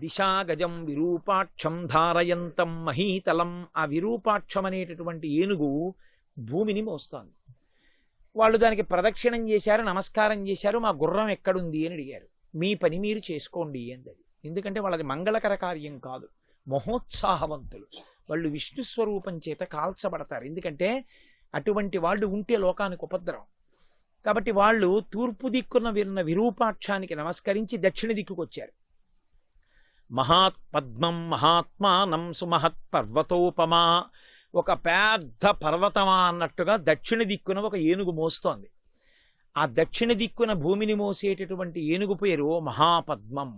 దిశాగజం విరూపాక్షం ధారయంతం మహీతలం. ఆ విరూపాక్షం అనేటటువంటి ఏనుగు భూమిని మోస్తోంది. వాళ్ళు దానికి ప్రదక్షిణం చేశారు, నమస్కారం చేశారు. మా గుర్రం ఎక్కడుంది అని అడిగారు. మీ పని మీరు చేసుకోండి అంది. ఎందుకంటే వాళ్ళది మంగళకర కార్యం కాదు, మహోత్సాహవంతులు వాళ్ళు. విష్ణు స్వరూపం చేత కాల్చబడతారు. ఎందుకంటే అటువంటి వాళ్ళు ఉంటే లోకానికి ఉపద్రవం. కాబట్టి వాళ్ళు తూర్పు దిక్కున విన్న విరూపాక్షానికి నమస్కరించి దక్షిణ దిక్కుకు వచ్చారు. మహాత్పద్మం మహాత్మానం సుమహత్ పర్వతోపమా, ఒక పెద్ద పర్వతమా అన్నట్టుగా దక్షిణ దిక్కున ఒక ఏనుగు మోస్తోంది. ఆ దక్షిణ దిక్కున భూమిని మోసేటటువంటి ఏనుగు పేరు మహాపద్మం.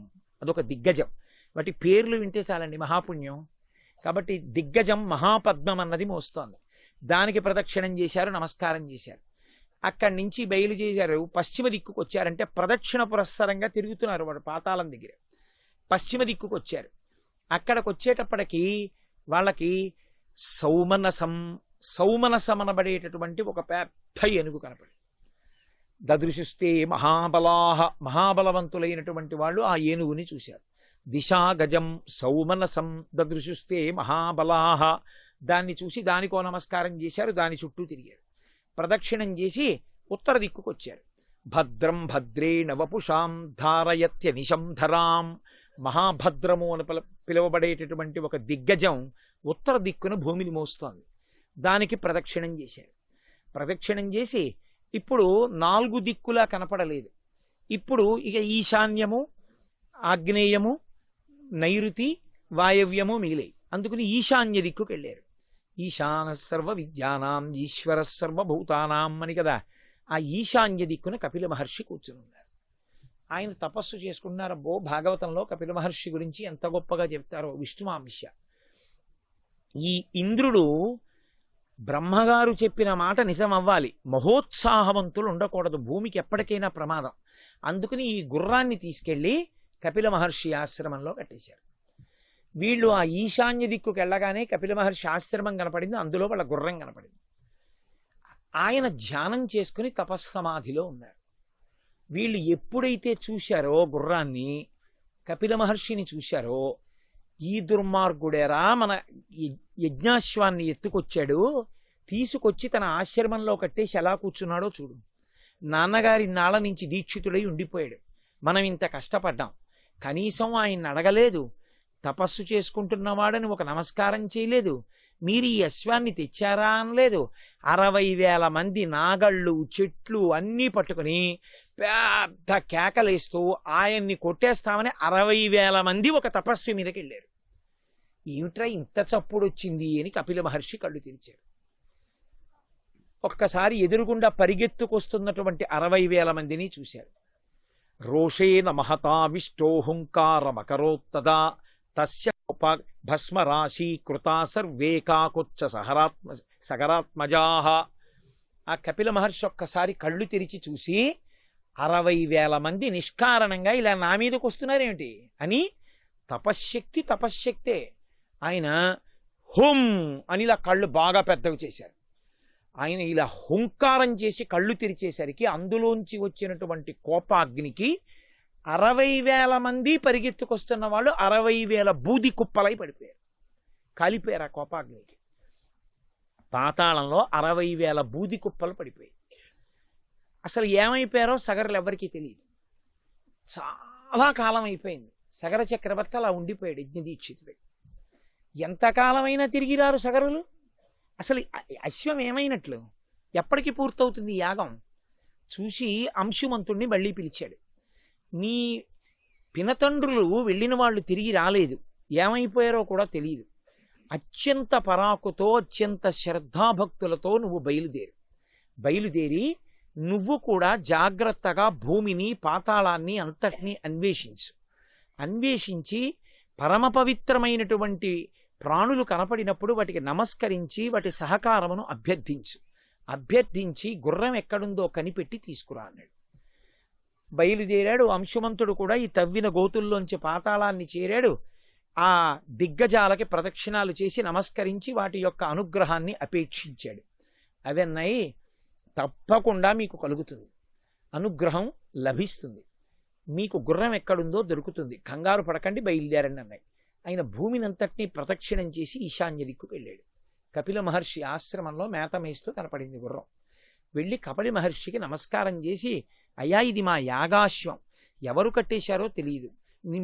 అదొక దిగ్గజం. వాటి పేర్లు వింటే చాలండి, మహాపుణ్యం. కాబట్టి దిగ్గజం మహాపద్మం అన్నది మోస్తోంది. దానికి ప్రదక్షిణం చేశారు, నమస్కారం చేశారు. అక్కడి నుంచి బయలుదేరారు, పశ్చిమ దిక్కుకు వచ్చారంటే ప్రదక్షిణ పురస్సరంగా తిరుగుతున్నారు వాడు పాతాళం దగ్గర. పశ్చిమ దిక్కుకు వచ్చారు. అక్కడికి వచ్చేటప్పటికి వాళ్ళకి సౌమనసం అనబడేటటువంటి ఒక పెద్ద ఏనుగు కనపడి, దదృశిస్తే మహాబలాహ, మహాబలవంతులైనటువంటి వాళ్ళు ఆ ఏనుగుని చూశారు. దిశాగజం సౌమనసం దదృశిస్తే మహాబలాహ, దాన్ని చూసి దానికో నమస్కారం చేశారు, దాని చుట్టూ తిరిగారు. ప్రదక్షిణం చేసి ఉత్తర దిక్కుకు వచ్చారు. భద్రం భద్రేణ వపుషాం ధారయత్య నిశంధరాం, మహాభద్రము అని పిలువబడేటటువంటి ఒక దిగ్గజం ఉత్తర దిక్కున భూమిని మోస్తోంది. దానికి ప్రదక్షిణం చేశారు. ప్రదక్షిణం చేసి ఇప్పుడు 4 దిక్కులా కనపడలేదు. ఇప్పుడు ఇక ఈశాన్యము, ఆగ్నేయము, నైరుతి, వాయవ్యము మిగిలాయి. అందుకని ఈశాన్య దిక్కుకు వెళ్ళారు. ఈశాన సర్వ విద్యానాం ఈశ్వర సర్వభూతానాం అని కదా. ఆ ఈశాన్య దిక్కున కపిల మహర్షి కూర్చుని ఉన్నారు. ఆయన తపస్సు చేసుకున్నారు. భాగవతంలో కపిల మహర్షి గురించి ఎంత గొప్పగా చెప్తారో. విష్ణుమాంశ. ఈ ఇంద్రుడు బ్రహ్మగారు చెప్పిన మాట నిజం అవ్వాలి, మహోత్సాహవంతులు ఉండకూడదు, భూమికి ఎప్పటికైనా ప్రమాదం. అందుకని ఈ గుర్రాన్ని తీసుకెళ్లి కపిల మహర్షి ఆశ్రమంలో కట్టేశారు. వీళ్ళు ఆ ఈశాన్య దిక్కుకు వెళ్ళగానే కపిల మహర్షి ఆశ్రమం కనపడింది, అందులో వాళ్ళ గుర్రం కనపడింది. ఆయన ధ్యానం చేసుకుని తపస్సమాధిలో ఉన్నారు. వీళ్ళు ఎప్పుడైతే చూశారో గుర్రాన్ని, కపిల మహర్షిని చూశారో, ఈ దుర్మార్గుడేరా మన యజ్ఞాశ్వాన్ని ఎత్తుకొచ్చాడు, తీసుకొచ్చి తన ఆశ్రమంలో కట్టేసి ఎలా కూర్చున్నాడో చూడు. నాన్నగారి నాళ్ళ నుంచి దీక్షితుడై ఉండిపోయాడు, మనం ఇంత కష్టపడ్డాం, కనీసం ఆయన్ని అడగలేదు, తపస్సు చేసుకుంటున్నవాడని ఒక నమస్కారం చేయలేదు, మీరు ఈ అశ్వాన్ని తెచ్చారా అనలేదు. 60,000 మంది నాగళ్ళు, చెట్లు అన్నీ పట్టుకుని పెద్ద కేకలేస్తూ ఆయన్ని కొట్టేస్తామని 60,000 మంది ఒక తపస్వి మీదకి వెళ్ళారు. ఏమిట్రా ఇంత చప్పుడు వచ్చింది అని కపిల మహర్షి కళ్ళు తెరిచారు. ఒక్కసారి ఎదురుగుండా పరిగెత్తుకొస్తున్నటువంటి 60,000 మందిని చూశారు. రోషేన మహతావిష్టోహుంకారమకరోత్తదా తస్య భస్మరాశి కృతా సర్వే కాకుచ్చ సగరాత్మజాహ. ఆ కపిల మహర్షి ఒక్కసారి కళ్ళు తెరిచి చూసి 60,000 మంది నిష్కారణంగా ఇలా నా మీదకి వస్తున్నారేమిటి అని, తపశ్శక్తే. ఆయన హుం అని ఇలా కళ్ళు బాగా పెద్దవి చేశారు. ఆయన ఇలా హుంకారం చేసి కళ్ళు తెరిచేసరికి అందులోంచి వచ్చినటువంటి కోపాగ్నికి 60,000 మంది పరిగెత్తుకొస్తున్న వాళ్ళు 60,000 బూది కుప్పలై పడిపోయారు, కాలిపోయారు ఆ కోపాగ్నికి. పాతాళంలో 60,000 బూది కుప్పలు పడిపోయాయి. అసలు ఏమైపోయారో సగరులు ఎవరికీ తెలియదు. చాలా కాలం అయిపోయింది. సగర చక్రవర్తి అలా ఉండిపోయాడు యజ్ఞదీక్షితుడు. ఎంతకాలమైనా తిరిగి రారు సగరులు. అసలు అశ్వం ఏమైనట్లు, ఎప్పటికి పూర్తవుతుంది యాగం? చూసి అంశుమంతుణ్ణి మళ్ళీ పిలిచాడు. నీ పినతండ్రులు వెళ్ళిన వాళ్ళు తిరిగి రాలేదు, ఏమైపోయారో కూడా తెలియదు. అత్యంత పరాకుతో, అత్యంత శ్రద్ధాభక్తులతో నువ్వు బయలుదేరి నువ్వు కూడా జాగ్రత్తగా భూమిని, పాతాళాన్ని అంతటినీ అన్వేషించి పరమ పవిత్రమైనటువంటి ప్రాణులు కనపడినప్పుడు వాటికి నమస్కరించి వాటి సహకారమును అభ్యర్థించి గుర్రం ఎక్కడుందో కనిపెట్టి తీసుకురా అన్నాడు. బయలుదేరాడు. అంశుమంతుడు కూడా ఈ తవ్విన గోతుల్లోంచి పాతాళాన్ని చేరాడు. ఆ దిగ్గజాలకి ప్రదక్షిణాలు చేసి నమస్కరించి వాటి యొక్క అనుగ్రహాన్ని అపేక్షించాడు. అవన్నీ తప్పకుండా మీకు కలుగుతుంది, అనుగ్రహం లభిస్తుంది. మీకు గుర్రం ఎక్కడుందో దొరుకుతుంది, కంగారు పడకండి, బయలుదేరండి అన్నాయి. ఆయన భూమిని అంతటినీ ప్రదక్షిణం చేసి ఈశాన్య దిక్కుకు వెళ్ళాడు. కపిల మహర్షి ఆశ్రమంలో మేత మేస్తూ కనపడింది గుర్రం. వెళ్ళి కపిల మహర్షికి నమస్కారం చేసి, అయ్యా ఇది మా యాగాశ్వం, ఎవరు కట్టేశారో తెలియదు,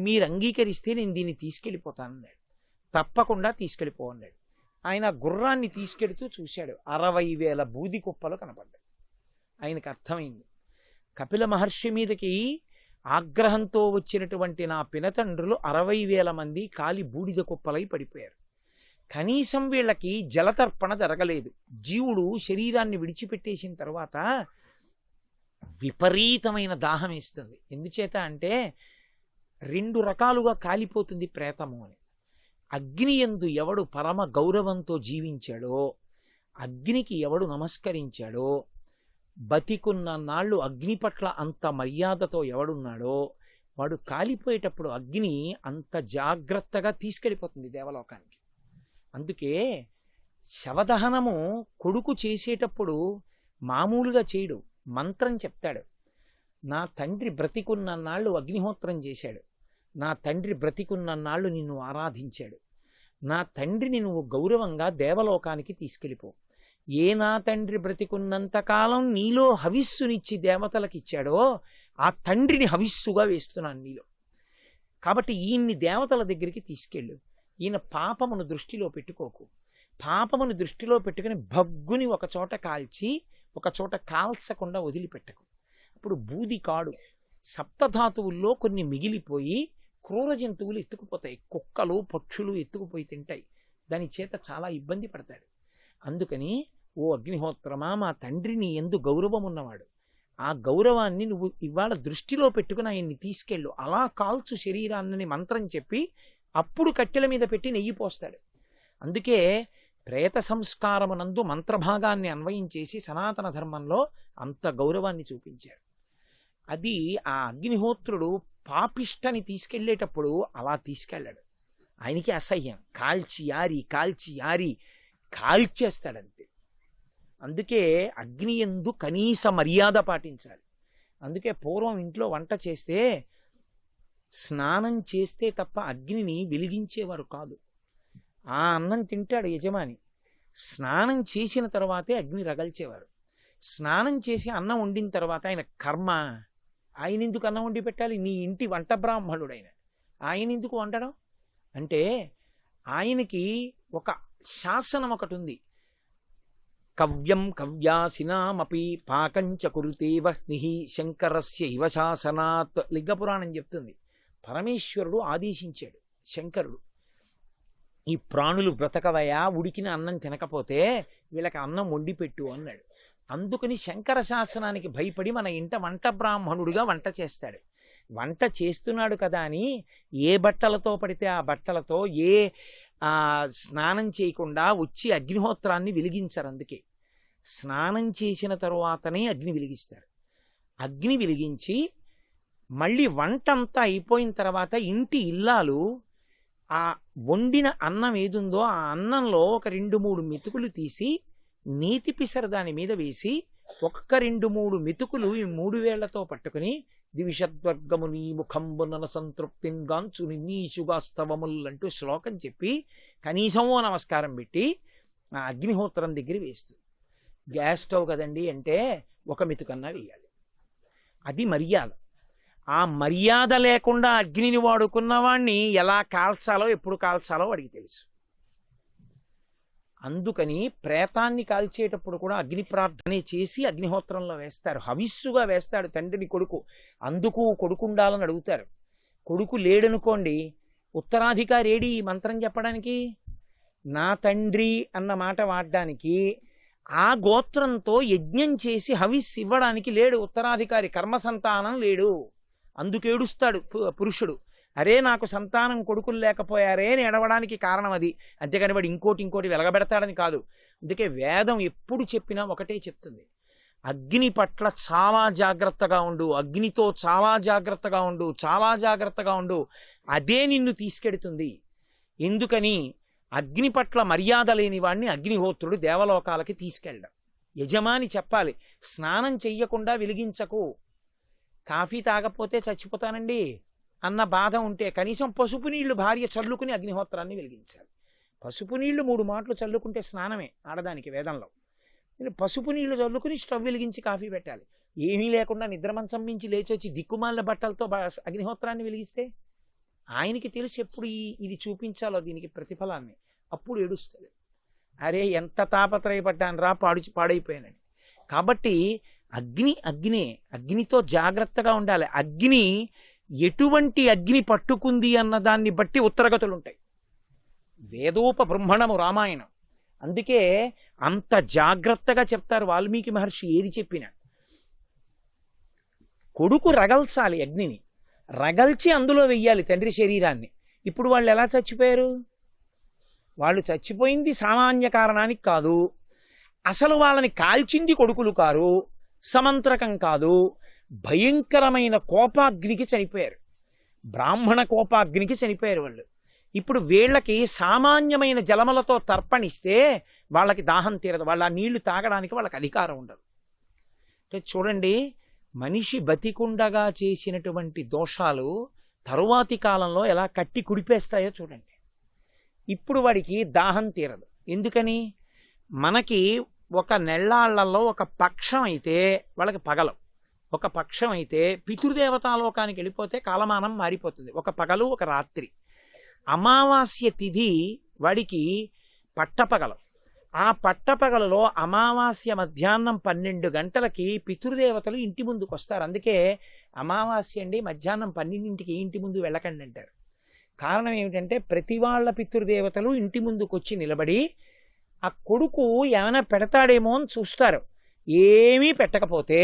మీరు అంగీకరిస్తే నేను దీన్ని తీసుకెళ్ళిపోతానన్నాడు. తప్పకుండా తీసుకెళ్ళిపో అన్నాడు. ఆయన గుర్రాన్ని తీసుకెడుతూ చూశాడు. 60,000 బూది కుప్పలు కనపడ్డాయి. ఆయనకు అర్థమైంది, కపిల మహర్షి మీదకి ఆగ్రహంతో వచ్చినటువంటి నా పినతండ్రులు 60,000 మంది కాలి బూడిద కుప్పలై పడిపోయారు. కనీసం వీళ్ళకి జలతర్పణ జరగలేదు. జీవుడు శరీరాన్ని విడిచిపెట్టేసిన తర్వాత విపరీతమైన దాహం వేస్తుంది. ఎందుచేత అంటే 2 రకాలుగా కాలిపోతుంది ప్రేతము అని. అగ్ని యందు ఎవడు పరమ గౌరవంతో జీవించాడో, అగ్నికి ఎవడు నమస్కరించాడో, బతికున్న నాళ్ళు అగ్ని పట్ల అంత మర్యాదతో ఎవడున్నాడో వాడు కాలిపోయేటప్పుడు అగ్ని అంత జాగ్రత్తగా తీసుకెళ్ళిపోతుంది దేవలోకానికి. అందుకే శవదహనము కొడుకు చేసేటప్పుడు మామూలుగా చేయడు, మంత్రం చెప్తాడు. నా తండ్రి బ్రతికున్నన్నాళ్ళు అగ్నిహోత్రం చేశాడు, నా తండ్రి బ్రతికున్నన్నాళ్ళు నిన్ను ఆరాధించాడు, నా తండ్రిని నువ్వు గౌరవంగా దేవలోకానికి తీసుకెళ్ళిపో. ఏ నా తండ్రి బ్రతికున్నంతకాలం నీలో హవిస్సునిచ్చి దేవతలకిచ్చాడో ఆ తండ్రిని హవిస్సుగా వేస్తున్నాను నీలో. కాబట్టి ఈయన్ని దేవతల దగ్గరికి తీసుకెళ్ళు. ఈయన పాపమును దృష్టిలో పెట్టుకోకు. పాపమును దృష్టిలో పెట్టుకుని భగ్గుని ఒక చోట కాల్చి ఒక చోట కాల్చకుండా వదిలిపెట్టకు. అప్పుడు బూది కాడు, సప్తధాతువుల్లో కొన్ని మిగిలిపోయి క్రూర జంతువులు ఎత్తుకుపోతాయి, కుక్కలు పక్షులు ఎత్తుకుపోయి తింటాయి. దాని చేత చాలా ఇబ్బంది పడతాడు. అందుకని ఓ అగ్నిహోత్రమా, మా తండ్రిని ఎందు గౌరవం ఉన్నవాడు, ఆ గౌరవాన్ని నువ్వు ఇవాళ దృష్టిలో పెట్టుకుని ఆయన్ని తీసుకెళ్ళు, అలా కాల్చు శరీరాన్ని మంత్రం చెప్పి అప్పుడు కట్టెల మీద పెట్టి నెయ్యి పోస్తాడు. అందుకే ప్రేత సంస్కారమునందు మంత్రభాగాన్ని అన్వయించేసి సనాతన ధర్మంలో అంత గౌరవాన్ని చూపించారు. అది ఆ అగ్నిహోత్రుడు పాపిష్టని తీసుకెళ్లేటప్పుడు అలా తీసుకెళ్ళాడు. ఆయనకి అసహ్యం, కాల్చి యారి కాల్చేస్తాడంతే. అందుకే అగ్ని యందు కనీస మర్యాద పాటించాలి. అందుకే పూర్వం ఇంట్లో వంట చేస్తే స్నానం చేస్తే తప్ప అగ్నిని వెలిగించేవారు కాదు. ఆ అన్నం తింటాడు యజమాని, స్నానం చేసిన తర్వాతే అగ్ని రగల్చేవారు. స్నానం చేసి అన్నం వండిన తర్వాత ఆయన కర్మ, ఆయన ఎందుకు అన్నం వండి పెట్టాలి? నీ ఇంటి వంట బ్రాహ్మణుడు ఆయన ఎందుకు వండడం అంటే, ఆయనకి ఒక శాసనం ఒకటి ఉంది. కవ్యం కవ్యాసినామపి పాకంచ కురుతే వహ్నిః శంకరస్య ఇవ శాసనాత్ లింగపురాణం చెప్తుంది. పరమేశ్వరుడు ఆదేశించాడు, శంకరుడు ఈ ప్రాణులు బ్రతకవయా, ఉడికిన అన్నం తినకపోతే వీళ్ళకి అన్నం వండి పెట్టు అన్నాడు. అందుకని శంకర శాసనానికి భయపడి మన ఇంట వంట బ్రాహ్మణుడిగా వంట చేస్తాడు. వంట చేస్తున్నాడు కదా అని ఏ బట్టలతో పడితే ఆ బట్టలతో స్నానం చేయకుండా వచ్చి అగ్నిహోత్రాన్ని వెలిగించరు. అందుకే స్నానం చేసిన తరువాతనే అగ్ని వెలిగిస్తారు. అగ్ని వెలిగించి మళ్ళీ వంట అంతా అయిపోయిన తర్వాత ఇంటి ఇల్లాలు ఆ వండిన అన్నం ఏదుందో ఆ అన్నంలో ఒక 2-3 మెతుకులు తీసి నీతి పిసర దాని మీద వేసి ఒక్క 2-3 మెతుకులు ఈ 3 వేళ్లతో పట్టుకుని దివిషద్వర్గము నీ ముఖంబున సంతృప్తింగాంచు నిన్నీషుగాస్తవముల్ అంటూ శ్లోకం చెప్పి కనీసమో నమస్కారం పెట్టి ఆ అగ్నిహోత్రం దగ్గర వేస్తుంది. గ్యాస్ స్టవ్ కదండి అంటే ఒక మెతుకన్నా వేయాలి. అది మర్యాద. ఆ మర్యాద లేకుండా అగ్నిని వాడుకున్న వాణ్ణి ఎలా కాల్చాలో ఎప్పుడు కాల్చాలో వాడికి తెలుసు. అందుకని ప్రేతాన్ని కాల్చేటప్పుడు కూడా అగ్ని ప్రార్థనే చేసి అగ్నిహోత్రంలో వేస్తారు, హవిస్సుగా వేస్తాడు తండ్రిని కొడుకు. అందుకు కొడుకు ఉండాలని అడుగుతారు. కొడుకు లేడనుకోండి, ఉత్తరాధికారి ఏడి ఈ మంత్రం చెప్పడానికి? నా తండ్రి అన్న మాట వాడడానికి ఆ గోత్రంతో యజ్ఞం చేసి హవిస్సు ఇవ్వడానికి లేడు ఉత్తరాధికారి, కర్మ సంతానం లేడు. అందుకేడుస్తాడు పురుషుడు, అరే నాకు సంతానం కొడుకులు లేకపోయారే అని ఎడవడానికి కారణం అది. అంతేకాని వాడు ఇంకోటి వెలగబెడతాడని కాదు. అందుకే వేదం ఎప్పుడు చెప్పినా ఒకటే చెప్తుంది, అగ్ని పట్ల చాలా జాగ్రత్తగా ఉండు, అగ్నితో చాలా జాగ్రత్తగా ఉండు, చాలా జాగ్రత్తగా ఉండు, అదే నిన్ను తీసుకెడుతుంది. ఎందుకని? అగ్ని పట్ల మర్యాద లేని వాడిని అగ్నిహోత్రుడు దేవలోకాలకి తీసుకెళ్ళడం. యజమాని చెప్పాలి, స్నానం చెయ్యకుండా వెలిగించకు. కాఫీ తాగపోతే చచ్చిపోతానండి అన్న బాధ ఉంటే కనీసం పసుపు నీళ్లు భార్య చల్లుకుని అగ్నిహోత్రాన్ని వెలిగించాలి. పసుపు నీళ్లు 3 మాటలు చల్లుకుంటే స్నానమే ఆడదానికి వేదంలో. నేను పసుపు నీళ్లు చల్లుకుని స్టవ్ వెలిగించి కాఫీ పెట్టాలి. ఏమీ లేకుండా నిద్రమంచం మించి లేచొచ్చి దిక్కుమాల బట్టలతో అగ్నిహోత్రాన్ని వెలిగిస్తే ఆయనకి తెలుసు ఎప్పుడు ఇది చూపించాలో దీనికి ప్రతిఫలాన్ని. అప్పుడు ఏడుస్తుంది, అరే ఎంత తాపత్రయపడ్డాను రా, పాడైపోయానని. కాబట్టి అగ్నితో జాగ్రత్తగా ఉండాలి. అగ్ని ఎటువంటి అగ్ని పట్టుకుంది అన్న దాన్ని బట్టి ఉత్తరగతులు ఉంటాయి. వేదోప బ్రహ్మణము రామాయణం. అందుకే అంత జాగ్రత్తగా చెప్తారు వాల్మీకి మహర్షి. ఏది చెప్పినా కొడుకు రగల్చాలి, అగ్నిని రగల్చి అందులో వెయ్యాలి తండ్రి శరీరాన్ని. ఇప్పుడు వాళ్ళు ఎలా చచ్చిపోయారు? వాళ్ళు చచ్చిపోయింది సామాన్య కారణానికి కాదు, అసలు వాళ్ళని కాల్చింది కొడుకులు కారు, సమంత్రకం కాదు, భయంకరమైన కోపాగ్నికి చనిపోయారు. బ్రాహ్మణ కోపాగ్నికి చనిపోయారు వాళ్ళు. ఇప్పుడు వీళ్ళకి సామాన్యమైన జలములతో తర్పణిస్తే వాళ్ళకి దాహం తీరదు, వాళ్ళ నీళ్లు తాగడానికి వాళ్ళకి అధికారం ఉండదు. అంటే చూడండి, మనిషి బతికుండగా చేసినటువంటి దోషాలు తరువాతి కాలంలో ఎలా కట్టి కుడిపేస్తాయో చూడండి. ఇప్పుడు వాడికి దాహం తీరదు. ఎందుకని? మనకి ఒక నెల్లాళ్లలో ఒక పక్షం అయితే వాళ్ళకి పగలం, ఒక పక్షం అయితే పితృదేవతాలోకానికి వెళ్ళిపోతే కాలమానం మారిపోతుంది. ఒక పగలు ఒక రాత్రి. అమావాస్య తిథి వాడికి పట్టపగలం. ఆ పట్టపగలలో అమావాస్య మధ్యాహ్నం 12 గంటలకి పితృదేవతలు ఇంటి ముందుకు వస్తారు. అందుకే అమావాస్య అండి మధ్యాహ్నం 12ంటికి ఇంటి ముందు వెళ్ళకండి అంటారు. కారణం ఏమిటంటే ప్రతి వాళ్ళ పితృదేవతలు ఇంటి ముందుకు వచ్చి నిలబడి ఆ కొడుకు ఏమైనా పెడతాడేమో అని చూస్తారు. ఏమీ పెట్టకపోతే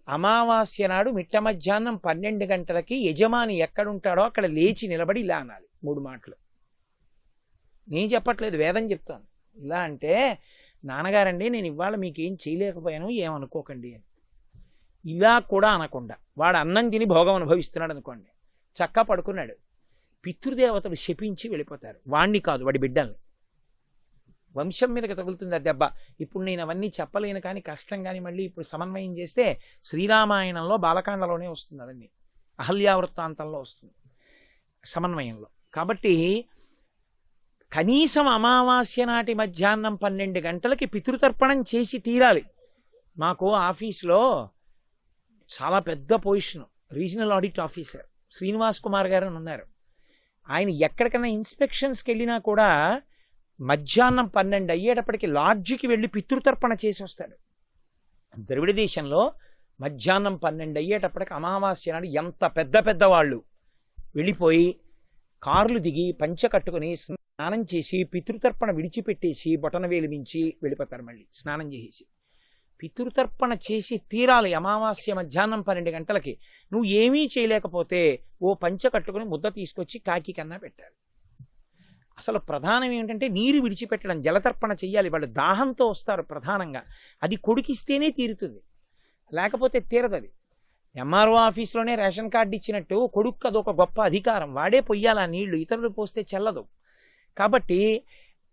అమావాస్య నాడు మిట్ట మధ్యాహ్నం 12 గంటలకి యజమాని ఎక్కడుంటాడో అక్కడ లేచి నిలబడి ఇలా అనాలి 3 మాటలు. నేను చెప్పట్లేదు, వేదం చెప్తాను. ఇలా అంటే, నాన్నగారండి నేను ఇవాళ మీకేం చేయలేకపోయాను, ఏమనుకోకండి అని. ఇలా కూడా అనకుండా వాడు అన్నం తిని భోగం అనుభవిస్తున్నాడు అనుకోండి, చక్కా పడుకున్నాడు, పితృదేవతలు శపించి వెళ్ళిపోతారు. వాణ్ణి కాదు, వాడి బిడ్డల్ని. వంశం మీదకి తగులుతుంది ఆ దెబ్బ. ఇప్పుడు నేను అవన్నీ చెప్పలేను, కానీ కష్టం. కానీ మళ్ళీ ఇప్పుడు సమన్వయం చేస్తే శ్రీరామాయణంలో బాలకాండలోనే వస్తుంది, అవన్నీ అహల్యావృత్తాంతంలో వస్తుంది సమన్వయంలో. కాబట్టి కనీసం అమావాస్య నాటి మధ్యాహ్నం 12 గంటలకి పితృతర్పణం చేసి తీరాలి. మాకు ఆఫీస్లో చాలా పెద్ద position, regional audit officer Srinivas Kumar గారు అని ఉన్నారు. ఆయన ఎక్కడికైనా ఇన్స్పెక్షన్స్కి వెళ్ళినా కూడా మధ్యాహ్నం 12 అయ్యేటప్పటికి లాడ్జికి వెళ్ళి పితృతర్పణ చేసి వస్తాడు. ద్రవిడ దేశంలో మధ్యాహ్నం 12 అయ్యేటప్పటికి అమావాస్య నాడు ఎంత పెద్ద పెద్ద వాళ్ళు వెళ్ళిపోయి కార్లు దిగి పంచె కట్టుకుని స్నానం చేసి పితృతర్పణ విడిచిపెట్టేసి బొటనవేలు మించి వెళ్ళిపోతారు. మళ్ళీ స్నానం చేసి పితృతర్పణ చేసి తీరాలి అమావాస్య మధ్యాహ్నం 12 గంటలకి. నువ్వు ఏమీ చేయలేకపోతే ఓ పంచె కట్టుకుని ముద్ద తీసుకొచ్చి కాకి కన్నా పెట్టాలి. అసలు ప్రధానం ఏమిటంటే నీరు విడిచిపెట్టడం, జలతర్పణ చెయ్యాలి. వాళ్ళు దాహంతో వస్తారు ప్రధానంగా, అది కొడుకిస్తేనే తీరుతుంది, లేకపోతే తీరదది. ఎంఆర్ఓ ఆఫీస్లోనే రేషన్ కార్డు ఇచ్చినట్టు కొడుకు అదొక గొప్ప అధికారం, వాడే పొయ్యాలి ఆ నీళ్లు, ఇతరులు పోస్తే చెల్లదు. కాబట్టి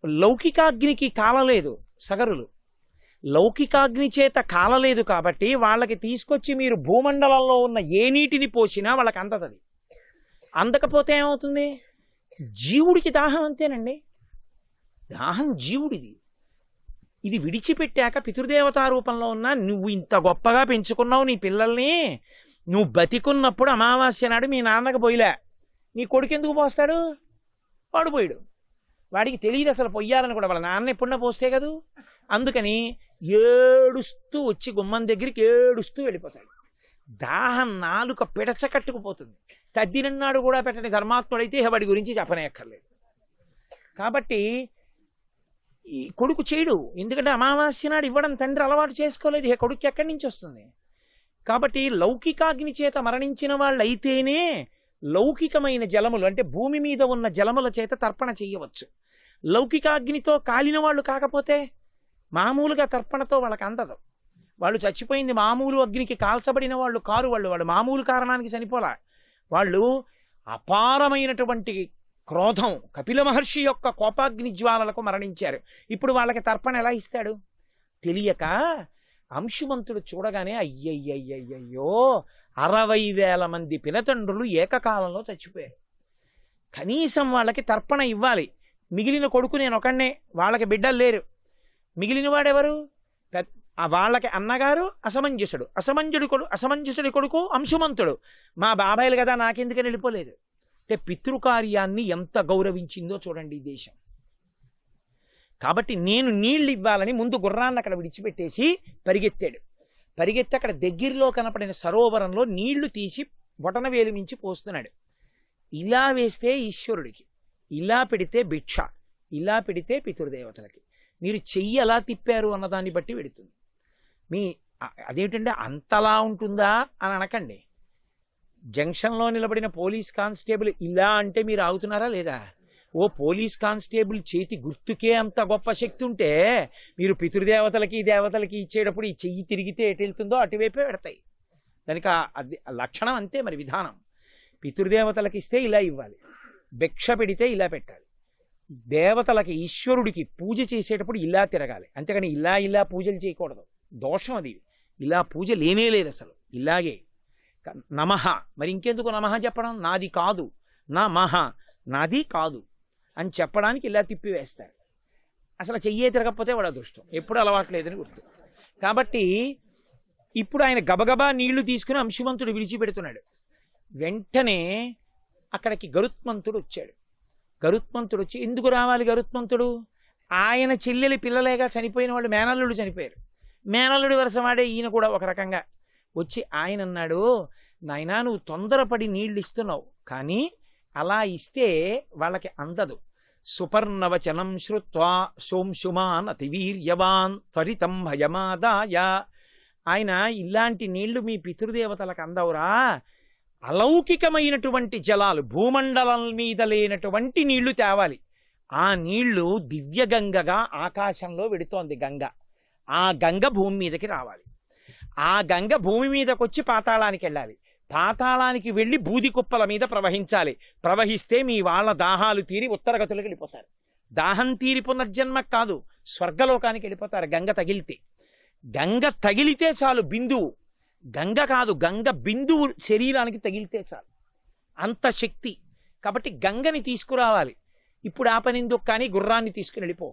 లౌకికాగ్నికి కాలలేదు సగరులు, లౌకికాగ్ని చేత కాలలేదు కాబట్టి వాళ్ళకి తీసుకొచ్చి మీరు భూమండలంలో ఉన్న ఏ నీటిని పోసినా వాళ్ళకి అందతది. అందకపోతే ఏమవుతుంది? జీవుడికి దాహం అంతేనండి, దాహం జీవుడిది. ఇది విడిచిపెట్టాక పితృదేవతా రూపంలో ఉన్న నువ్వు ఇంత గొప్పగా పెంచుకున్నావు నీ పిల్లల్ని, నువ్వు బతికున్నప్పుడు అమావాస్య నాడు మీ నాన్నకు పోయిలే, నీ కొడుకు ఎందుకు పోస్తాడు? వాడు పోయాడు, వాడికి తెలియదు అసలు పొయ్యాలని కూడా. వాళ్ళ నాన్న ఎప్పుడన్నా పోస్తే కదూ. అందుకని ఏడుస్తూ వచ్చి గుమ్మం దగ్గరికి ఏడుస్తూ వెళ్ళిపోతాడు. దాహం నాలుక పిడచకట్టుకుపోతుంది. తద్దినన్నాడు కూడా పెట్టని ధర్మాత్ముడైతే వాడి గురించి చెప్పనక్కర్లేదు. కాబట్టి ఈ కొడుకు చేయడు, ఎందుకంటే అమావాస్య నాడు ఇవ్వడం తండ్రి అలవాటు చేసుకోలేదు. ఈ కొడుకు ఎక్కడి నుంచి వస్తుంది? కాబట్టి లౌకికాగ్ని చేత మరణించిన వాళ్ళు అయితేనే లౌకికమైన జలములు, అంటే భూమి మీద ఉన్న జలముల చేత తర్పణ చెయ్యవచ్చు. లౌకికాగ్నితో కాలిన వాళ్ళు కాకపోతే మామూలుగా తర్పణతో వాళ్ళకి అందదు. వాళ్ళు చచ్చిపోయింది మామూలు అగ్నికి కాల్చబడిన వాళ్ళు కారు, వాళ్ళు మామూలు కారణానికి చనిపోలా. వాళ్ళు అపారమైనటువంటి క్రోధం, కపిల మహర్షి యొక్క కోపాగ్ని జ్వాలలకు మరణించారు. ఇప్పుడు వాళ్ళకి తర్పణ ఎలా ఇస్తాడు? తెలియక అంశుమంతుడు చూడగానే అయ్యయ్యయ్యయ్యో 60,000 మంది పినతండ్రులు ఏకకాలంలో చచ్చిపోయారు. కనీసం వాళ్ళకి తర్పణ ఇవ్వాలి. మిగిలిన కొడుకు నేను ఒకడినే, వాళ్ళకి బిడ్డలు లేరు. మిగిలిన వాడెవరు? వాళ్ళకి అన్నగారు అసమంజసుడి కొడుకు అంశుమంతుడు. మా బాబాయిలు కదా, నాకెందుకని వెళ్ళిపోలేదు. అంటే పితృకార్యాన్ని ఎంత గౌరవించిందో చూడండి ఈ దేశం. కాబట్టి నేను నీళ్లు ఇవ్వాలని ముందు గుర్రాన్ని అక్కడ విడిచిపెట్టేసి పరిగెత్తి అక్కడ దగ్గరలో కనపడిన సరోవరంలో నీళ్లు తీసి బొటనవేలు మించి పోస్తున్నాడు. ఇలా వేస్తే ఈశ్వరుడికి, ఇలా పెడితే భిక్ష, ఇలా పెడితే పితృదేవతలకి. మీరు చెయ్యి ఎలా తిప్పారు అన్నదాన్ని బట్టి పెడుతుంది. అదేమిటంటే అంతలా ఉంటుందా అని అనకండి. జంక్షన్లో నిలబడిన పోలీస్ కానిస్టేబుల్ ఇలా అంటే మీరు ఆగుతున్నారా లేదా? ఓ పోలీస్ కానిస్టేబుల్ చేతి గుర్తుకే అంత గొప్ప శక్తి ఉంటే మీరు పితృదేవతలకి దేవతలకి ఇచ్చేటప్పుడు ఈ చెయ్యి తిరిగితే ఎటు వెళ్తుందో అటువైపే పెడతాయి. దానికి లక్షణం అంతే మరి విధానం. పితృదేవతలకి ఇస్తే ఇలా ఇవ్వాలి, భిక్ష పెడితే ఇలా పెట్టాలి. దేవతలకి ఈశ్వరుడికి పూజ చేసేటప్పుడు ఇలా తిరగాలి, అంతేగాని ఇలా పూజలు చేయకూడదు. దోషం అది. ఇలా పూజ లేనే లేదు అసలు. ఇలాగే నమః, మరి ఇంకెందుకు నమః చెప్పడం? నాది కాదు, నమః నాది కాదు అని చెప్పడానికి ఇలా తిప్పివేస్తారు. అసలు చెయ్యే తిరగకపోతే వాడు అదృష్టం, ఎప్పుడు అలవాట్లేదని గుర్తు. కాబట్టి ఇప్పుడు ఆయన గబగబా నీళ్లు తీసుకుని అంశుమంతుడు విడిచిపెడుతున్నాడు. వెంటనే అక్కడికి గరుత్మంతుడు వచ్చాడు. గరుత్మంతుడు వచ్చి, ఎందుకు రావాలి గరుత్మంతుడు? ఆయన చెల్లెలి పిల్లలేగా చనిపోయిన వాళ్ళు, మేనల్లుడు చనిపోయారు. మేనల్లుడి వరుస వాడే ఈయన కూడా ఒక రకంగా వచ్చి ఆయన అన్నాడు, నాయనా నువ్వు తొందరపడి నీళ్ళు ఇస్తున్నావు, కానీ అలా ఇస్తే వాళ్ళకి అందదు. సుపర్ణవచనం శ్రుత్వా సోంశుమాన్ అతివీర్యవాన్ త్వరితం భయమాదాయ. ఆయన ఇలాంటి నీళ్లు మీ పితృదేవతలకు అందవురా, అలౌకికమైనటువంటి జలాలు, భూమండలం మీద లేనటువంటి నీళ్లు తేవాలి. ఆ నీళ్లు దివ్యగంగగా ఆకాశంలో వెడుతోంది గంగ. ఆ గంగ భూమి మీదకి రావాలి. ఆ గంగ భూమి మీదకి వచ్చి పాతాళానికి వెళ్ళాలి. పాతాళానికి వెళ్ళి బూది కుప్పల మీద ప్రవహించాలి. ప్రవహిస్తే మీ వాళ్ళ దాహాలు తీరి ఉత్తరగతులకు వెళ్ళిపోతారు. దాహం తీరి పునర్జన్మ కాదు, స్వర్గలోకానికి వెళ్ళిపోతారు గంగ తగిలితే. గంగ తగిలితే చాలు, బిందువు గంగ కాదు, గంగ బిందువు శరీరానికి తగిలితే చాలు, అంత శక్తి. కాబట్టి గంగని తీసుకురావాలి. ఇప్పుడు ఆ పనిందుకు కానీ గుర్రాన్ని తీసుకుని వెళ్ళిపో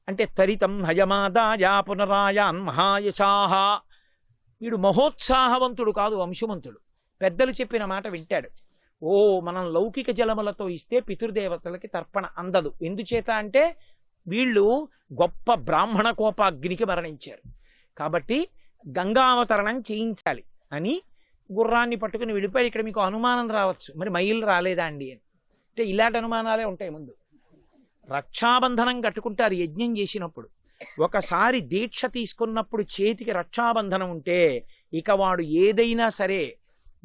అంటే తరితం హయమాదాయా పునరాయాన్ మహాయశాహ. వీడు మహోత్సాహవంతుడు కాదు, అంశుమంతుడు. పెద్దలు చెప్పిన మాట వింటాడు. మనం లౌకిక జలములతో ఇస్తే పితృదేవతలకి తర్పణ అందదు. ఎందుచేత అంటే వీళ్ళు గొప్ప బ్రాహ్మణ కోపాగ్నికి మరణించారు. కాబట్టి గంగావతరణం చేయించాలి అని గుర్రాన్ని పట్టుకుని వెళ్ళిపోయి. ఇక్కడ మీకు అనుమానం రావచ్చు, మరి మైలు రాలేదా అండి అని. అంటే ఇలాంటి అనుమానాలే ఉంటాయి. ముందు రక్షాబంధనం కట్టుకుంటారు యజ్ఞం చేసినప్పుడు. ఒకసారి దీక్ష తీసుకున్నప్పుడు చేతికి రక్షాబంధనం ఉంటే ఇక వాడు ఏదైనా సరే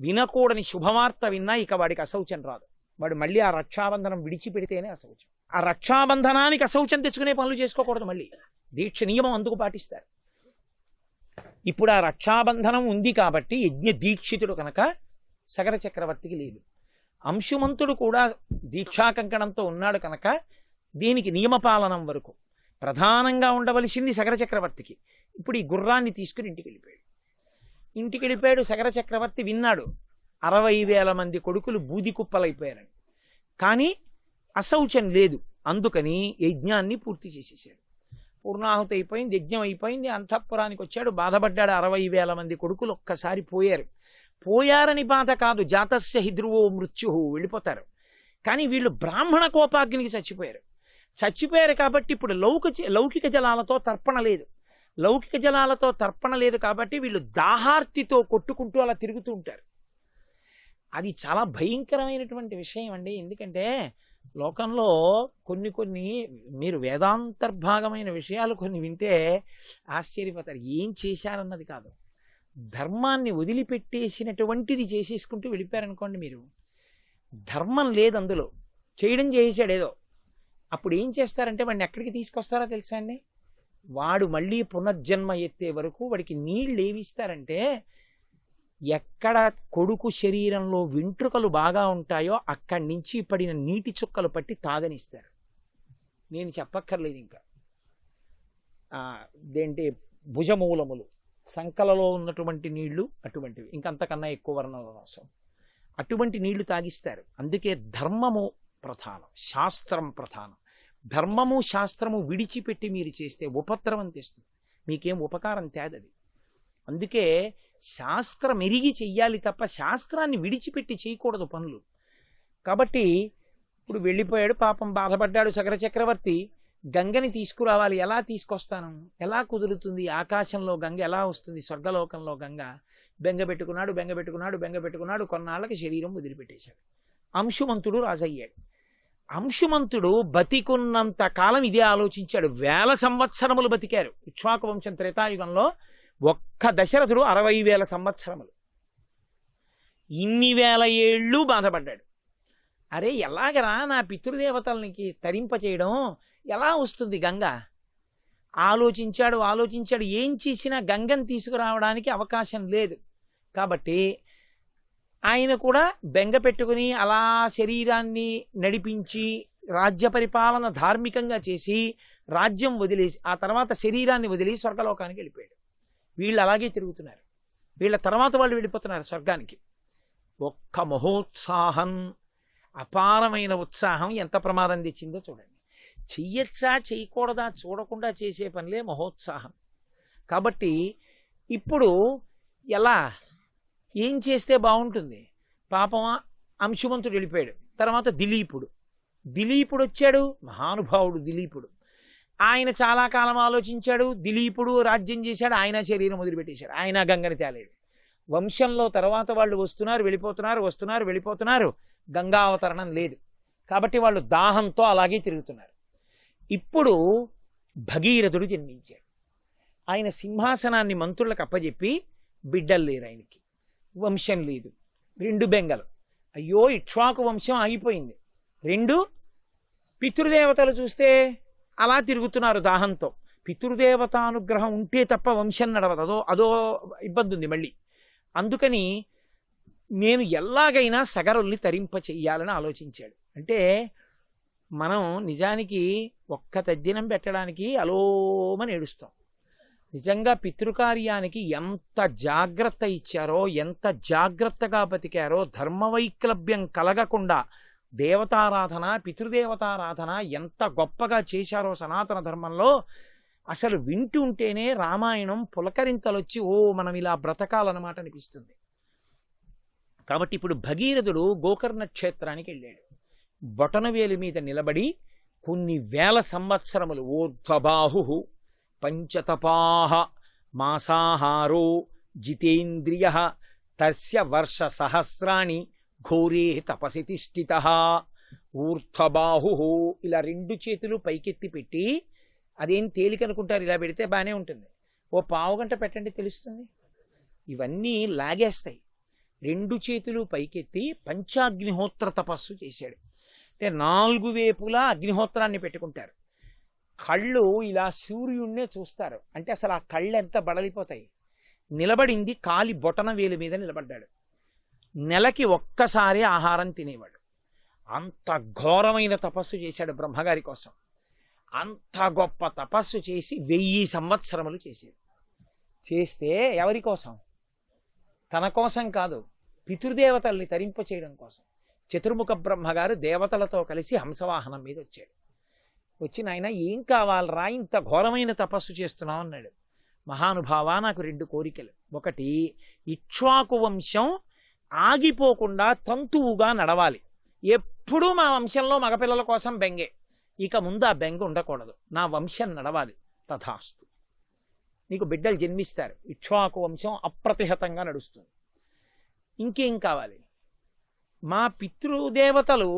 వినకూడని శుభవార్త విన్నా ఇక వాడికి అశౌచం రాదు. వాడు మళ్ళీ ఆ రక్షాబంధనం విడిచిపెడితేనే అశౌచం. ఆ రక్షాబంధనానికి అశౌచం తెచ్చుకునే పనులు చేసుకోకూడదు. మళ్ళీ దీక్ష నియమం అందుకు పాటిస్తారు. ఇప్పుడు ఆ రక్షాబంధనం ఉంది కాబట్టి యజ్ఞ దీక్షితుడు కనుక సగర చక్రవర్తికి లేదు. అంశుమంతుడు కూడా దీక్షా కంకణంతో ఉన్నాడు కనుక దీనికి నియమపాలనం వరకు ప్రధానంగా ఉండవలసింది సగర చక్రవర్తికి. ఇప్పుడు ఈ గుర్రాన్ని తీసుకుని ఇంటికి వెళ్ళిపోయాడు. సగర చక్రవర్తి విన్నాడు 60,000 మంది కొడుకులు బూది కుప్పలైపోయారని. కానీ అశౌచం లేదు, అందుకని యజ్ఞాన్ని పూర్తి చేసేసాడు. పూర్ణాహుతి అయిపోయింది, యజ్ఞం అయిపోయింది. అంతఃపురానికి వచ్చాడు, బాధపడ్డాడు. 60,000 మంది కొడుకులు ఒక్కసారి పోయారని బాధ కాదు, జాతస్య హిధ్రువో మృత్యు, వెళ్ళిపోతారు. కానీ వీళ్ళు బ్రాహ్మణ కోపాగ్నికి చచ్చిపోయారు కాబట్టి ఇప్పుడు లౌకిక జలాలతో తర్పణ లేదు. లౌకిక జలాలతో తర్పణ లేదు కాబట్టి వీళ్ళు దాహార్తితో కొట్టుకుంటూ అలా తిరుగుతూ ఉంటారు. అది చాలా భయంకరమైనటువంటి విషయం అండి. ఎందుకంటే లోకంలో కొన్ని మీరు వేదాంతర్భాగమైన విషయాలు కొన్ని వింటే ఆశ్చర్యపోతారు. ఏం చేశారన్నది కాదు, ధర్మాన్ని వదిలిపెట్టేసినటువంటిది చేసేసుకుంటూ వెళ్ళిపోయారనుకోండి. మీరు ధర్మం లేదు అందులో, చేయడం చేసాడు ఏదో. అప్పుడు ఏం చేస్తారంటే వాడిని ఎక్కడికి తీసుకొస్తారో తెలుసా అండి? వాడు మళ్ళీ పునర్జన్మ ఎత్తే వరకు వాడికి నీళ్ళు ఏవిస్తారంటే, ఎక్కడ కొడుకు శరీరంలో వెంట్రుకలు బాగా ఉంటాయో అక్కడి నుంచి పడిన నీటి చుక్కలు పట్టి తాగనిస్తారు. నేను చెప్పక్కర్లేదు ఇంకా. దేంటి భుజమూలములు సంకలలో ఉన్నటువంటి నీళ్లు అటువంటివి, ఇంకంతకన్నా ఎక్కువ వర్ణన అవసరం. అటువంటి నీళ్లు తాగిస్తారు. అందుకే ధర్మము ప్రధానం, శాస్త్రం ప్రధానం. ధర్మము శాస్త్రము విడిచిపెట్టి మీరు చేస్తే ఉపద్రవం తెస్తుంది, మీకేం ఉపకారం తేదది. అందుకే శాస్త్రం ఎరిగి చెయ్యాలి తప్ప శాస్త్రాన్ని విడిచిపెట్టి చేయకూడదు పనులు. కాబట్టి ఇప్పుడు వెళ్ళిపోయాడు, పాపం బాధపడ్డాడు సగర చక్రవర్తి. గంగని తీసుకురావాలి, ఎలా తీసుకొస్తాను, ఎలా కుదురుతుంది? ఆకాశంలో గంగ ఎలా వస్తుంది? స్వర్గలోకంలో గంగ. బెంగపెట్టుకున్నాడు. కొన్నాళ్ళకి శరీరం వదిలిపెట్టేశాడు. అంశుమంతుడు రాజయ్యాడు. అంశుమంతుడు బతికున్నంత కాలం ఇదే ఆలోచించాడు. 1000 సంవత్సరములు బతికారు. ఇక్ష్వాకు వంశం త్రేతాయుగంలో ఒక్క దశరథుడు 60,000 సంవత్సరములు. ఇన్ని వేల ఏళ్ళు బాధపడ్డాడు. అరే ఎలాగరా నా పితృదేవతలకి తరింపచేయడం, ఎలా వస్తుంది గంగ? ఆలోచించాడు. ఏం చేసినా గంగని తీసుకురావడానికి అవకాశం లేదు. కాబట్టి ఆయన కూడా బెంగ పెట్టుకుని అలా శరీరాన్ని నడిపించి రాజ్య పరిపాలన ధార్మికంగా చేసి రాజ్యం వదిలేసి ఆ తర్వాత శరీరాన్ని వదిలి స్వర్గలోకానికి వెళ్ళిపోయాడు. వీళ్ళు అలాగే తిరుగుతున్నారు. వీళ్ళ తర్వాత వాళ్ళు వెళ్ళిపోతున్నారు స్వర్గానికి. ఒక్క మహోత్సాహం, అపారమైన ఉత్సాహం ఎంత ప్రమాదం తెచ్చిందో చూడండి. చెయ్యొచ్చా చేయకూడదా చూడకుండా చేసే పనిలే మహోత్సాహం. కాబట్టి ఇప్పుడు ఎలా, ఏం చేస్తే బాగుంటుంది? పాపం అంశుమంతుడు వెళ్ళిపోయాడు. తర్వాత దిలీపుడు వచ్చాడు. మహానుభావుడు దిలీపుడు. ఆయన చాలా కాలం ఆలోచించాడు. దిలీపుడు రాజ్యం చేశాడు. ఆయన శరీరం వదిలిపెట్టేశాడు. ఆయన గంగని తేలేడు. వంశంలో తర్వాత వాళ్ళు వెళ్ళిపోతున్నారు. గంగా అవతరణం లేదు. కాబట్టి వాళ్ళు దాహంతో అలాగే తిరుగుతున్నారు. ఇప్పుడు భగీరథుడు జన్మించాడు. ఆయన సింహాసనాన్ని మంత్రులకు అప్పజెప్పి, బిడ్డలు లేరు ఆయనకి, వంశం లేదు, 2 బెంగలు. అయ్యో ఇక్ష్వాకు వంశం ఆగిపోయింది. 2 పితృదేవతలు చూస్తే అలా తిరుగుతున్నారు దాహంతో. పితృదేవతానుగ్రహం ఉంటే తప్ప వంశం నడవదు. అదో ఇబ్బంది ఉంది మళ్ళీ. అందుకని నేను ఎలాగైనా సగరుల్ని తరింప చెయ్యాలని ఆలోచించాడు. అంటే మనం నిజానికి ఒక్క తద్దినం పెట్టడానికి అలోమని ఏడుస్తాం. నిజంగా పితృకార్యానికి ఎంత జాగ్రత్త ఇచ్చారో, ఎంత జాగ్రత్తగా బతికారో, ధర్మవైక్లభ్యం కలగకుండా దేవతారాధన, పితృదేవతారాధన ఎంత గొప్పగా చేశారో సనాతన ధర్మంలో. అసలు వింటుంటేనే రామాయణం పులకరింతలొచ్చి మనం ఇలా బ్రతకాలన్నమాట అనిపిస్తుంది. కాబట్టి ఇప్పుడు భగీరథుడు గోకర్ణ క్షేత్రానికి వెళ్ళాడు. బొటనవేలు మీద నిలబడి కొన్ని వేల సంవత్సరములు ఊర్ధ్వబాహు పంచతపాహ మాసాహారో జితేంద్రియ తస్య వర్ష సహస్రాణి ఘోరే తపసి తిష్ఠిత. ఊర్ధ్వబాహు, ఇలా 2 చేతులు పైకెత్తి పెట్టి, అదేం తేలికనుకుంటారు, ఇలా పెడితే బాగానే ఉంటుంది. ఓ పావు గంట పెట్టండి తెలుస్తుంది. ఇవన్నీ లాగేస్తాయి. 2 చేతులు పైకెత్తి పంచాగ్నిహోత్ర తపస్సు చేశాడు. అంటే 4 వైపులా అగ్నిహోత్రాన్ని పెట్టుకుంటారు. కళ్ళు ఇలా సూర్యుడినే చూస్తారు. అంటే అసలు ఆ కళ్ళు ఎంత బడలిపోతాయి. నిలబడింది కాలి బొటన వేలు మీద నిలబడ్డాడు. నెలకి ఒక్కసారి ఆహారం తినేవాడు. అంత ఘోరమైన తపస్సు చేశాడు బ్రహ్మగారి కోసం. అంత గొప్ప తపస్సు చేసి 1000 సంవత్సరములు చేసేది. చేస్తే ఎవరి కోసం? తన కోసం కాదు, పితృదేవతల్ని తరింప చేయడం కోసం. చతుర్ముఖ బ్రహ్మగారు దేవతలతో కలిసి హంసవాహనం మీద వచ్చాడు. వచ్చి, నాయన ఏం కావాలరా, ఇంత ఘోరమైన తపస్సు చేస్తున్నావు అన్నాడు. మహానుభావ, నాకు 2 కోరికలు. ఒకటి, ఇక్ష్వాకు వంశం ఆగిపోకుండా తంతువుగా నడవాలి. ఎప్పుడూ మా వంశంలో మగపిల్లల కోసం బెంగే. ఇక ముందు ఆ బెంగ ఉండకూడదు. నా వంశం నడవాలి. తథాస్తు. నీకు బిడ్డలు జన్మిస్తారు. ఇక్ష్వాకు వంశం అప్రతిహతంగా నడుస్తుంది. ఇంకేం కావాలి? మా పితృదేవతలు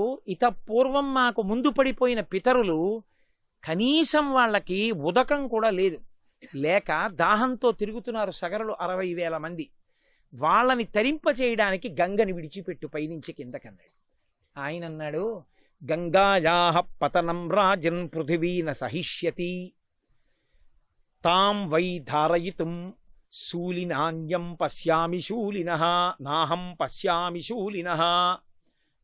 పూర్వం మాకు ముందు పడిపోయిన పితరులు, కనీసం వాళ్ళకి ఉదకం కూడా లేదు, లేక దాహంతో తిరుగుతున్నారు సగరులు 60,000 మంది. వాళ్ళని తరింప చేయడానికి గంగని విడిచిపెట్టు పైనుంచి కిందకన్నాడు. ఆయన అన్నాడు, గంగాయాః పతనం రాజన్ పృథివీన సహిష్యతి తాం వై ధారయితుం శూలినాన్యం పశ్యామి శూలినః నాహం పశ్యామి శూలినః.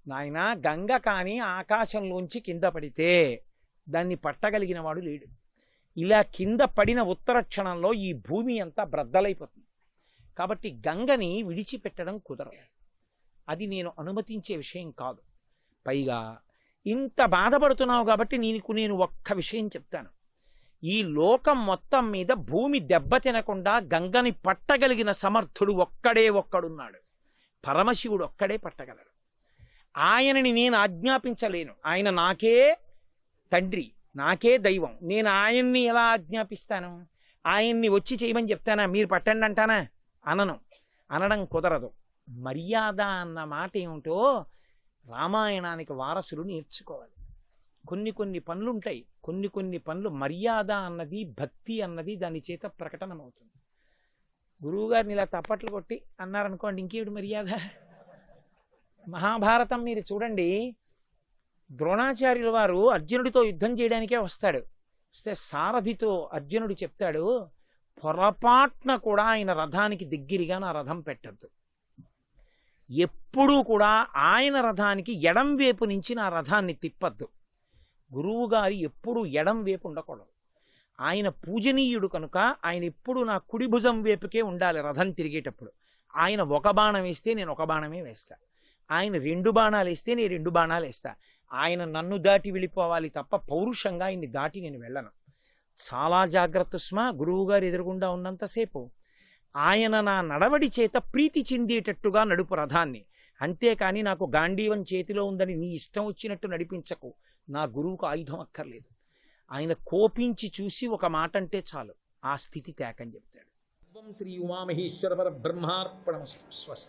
నాయన, గంగ కానీ ఆకాశంలోంచి కింద పడితే దాన్ని పట్టగలిగిన వాడు లేడు. ఇలా కింద పడిన ఉత్తర క్షణంలో ఈ భూమి అంతా బ్రద్దలైపోతుంది. కాబట్టి గంగని విడిచిపెట్టడం కుదరదు. అది నేను అనుమతించే విషయం కాదు. పైగా ఇంత బాధపడుతున్నావు కాబట్టి నేను ఒక్క విషయం చెప్తాను. ఈ లోకం మొత్తం మీద భూమి దెబ్బ తినకుండా గంగని పట్టగలిగిన సమర్థుడు ఒక్కడున్నాడు. పరమశివుడు ఒక్కడే పట్టగలడు. ఆయనని నేను ఆజ్ఞాపించలేను. ఆయన నాకే తండ్రి, నాకే దైవం. నేను ఆయన్ని ఎలా ఆజ్ఞాపిస్తాను? ఆయన్ని వచ్చి చేయమని చెప్తానా? మీరు పట్టండి అంటానా? అనడం కుదరదు. మర్యాద అన్న మాట ఏమిటో రామాయణానికి వారసులు నేర్చుకోవాలి. కొన్ని పనులుంటాయి, కొన్ని పనులు మర్యాద అన్నది, భక్తి అన్నది దాని చేత ప్రకటనమవుతుంది. గురువుగారిని ఇలా తప్పట్లు కొట్టి అన్నారనుకోండి, ఇంకేమిటి మర్యాద? మహాభారతం మీరు చూడండి, ద్రోణాచార్యుల వారు అర్జునుడితో యుద్ధం చేయడానికే వస్తాడు. వస్తే సారథితో అర్జునుడు చెప్తాడు, పొరపాటున కూడా ఆయన రథానికి దగ్గరగా నా రథం పెట్టద్దు. ఎప్పుడూ కూడా ఆయన రథానికి ఎడం వైపు నుంచి నా రథాన్ని తిప్పద్దు. గురువుగారు ఎప్పుడూ ఎడం వైపు ఉండకూడదు. ఆయన పూజనీయుడు కనుక ఆయన ఎప్పుడు నా కుడి భుజం వైపుకే ఉండాలి. రథం తిరిగేటప్పుడు ఆయన ఒక బాణం వేస్తే నేను ఒక బాణమే వేస్తా. ఆయన 2 బాణాలు వేస్తే నేను 2 బాణాలు వేస్తా. ఆయన నన్ను దాటి వెళ్ళిపోవాలి తప్ప పౌరుషంగా ఆయన్ని దాటి నేను వెళ్ళను. చాలా జాగ్రత్త సుమా. గురువుగారు ఎదురుగుండా ఉన్నంతసేపు ఆయన నా నడవడి చేత ప్రీతి చెందేటట్టుగా నడుపు రథాన్ని. అంతేకాని నాకు గాంధీవం చేతిలో ఉందని నీ ఇష్టం వచ్చినట్టు నడిపించకు. నా గురువుకు ఆయుధం అక్కర్లేదు. ఆయన కోపించి చూసి ఒక మాట అంటే చాలు, ఆ స్థితి తేకని చెప్తాడు. శ్రీ ఉమామహేశ్వర పరబ్రహ్మార్పణమస్తు. స్వస్తి.